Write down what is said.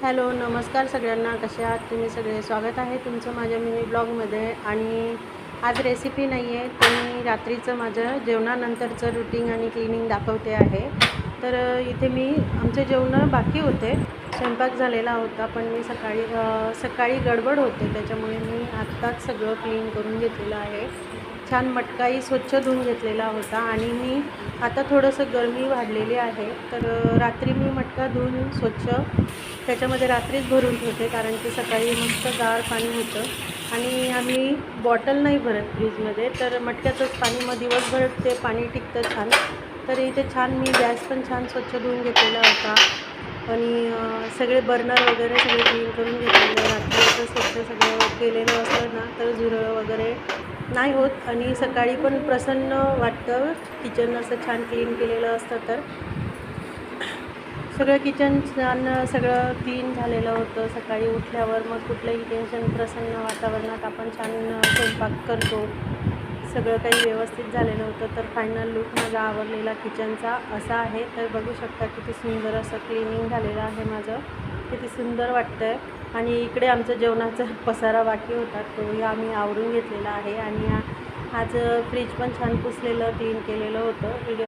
Hello, नमस्कार सगळ्यांना. कसे आहात तुम्ही सगळे? स्वागत आहे तुमचं माझ्या मिनी ब्लॉगमध्ये. आणि आज रेसिपी नाही आहे, तर मी रात्रीचं माझं जेवणानंतरचं रुटीन आणि क्लिनिंग दाखवते आहे. तर इथे मी आमचे जेवणं बाकी होते, स्वयंपाक झालेला होता, पण मी सकाळी गडबड होते, त्याच्यामुळे मी आत्ताच सगळं क्लीन करून घेतलेलं आहे. छान मटकाही स्वच्छ धुवून घेतलेला होता. आणि मी आता थोडंसं गरमी वाढलेली आहे, तर रात्री मी मटका धुवून स्वच्छ त्याच्यामध्ये रात्रीच भरून ठेवते, कारण की सकाळी मस्त गार पाणी होतं. आणि आम्ही बॉटल नाही भरत फ्रीजमध्ये, तर मटक्याचंच पाणी, मग दिवसभर ते पाणी टिकतं छान. तर इथे छान मी गॅस पण छान स्वच्छ धुवून घेतलेला होता. आणि सगळे बर्नर वगैरे सगळे क्लीन करून घेतलेलं. रात्री असं स्वच्छ सगळं केलेलं असलं ना, तर झुरळ वगैरे नाही होत आणि सकाळी पण प्रसन्न वाटतं. किचन असं छान क्लीन केलेलं असतं तर. सगळं किचन छान सगळं क्लीन झालेलं होतं. सकाळी उठल्यावर मग कुठलंही टेन्शन, प्रसन्न वातावरणात आपण छान स्वयंपाक करतो. सगळं काही व्यवस्थित झालेलं होतं. तर फायनल लूक माझा आवरलेला किचनचा असा आहे. तर बघू शकता किती सुंदर असं क्लिनिंग झालेलं आहे माझं, किती सुंदर वाटतं आहे. आणि इकडे आमचं जेवणाचा पसारा बाकी होता, तोही आम्ही आवरून घेतलेला आहे. आणि आज फ्रीज पण छान पुसलेलं, क्लीन केलेलं होतं.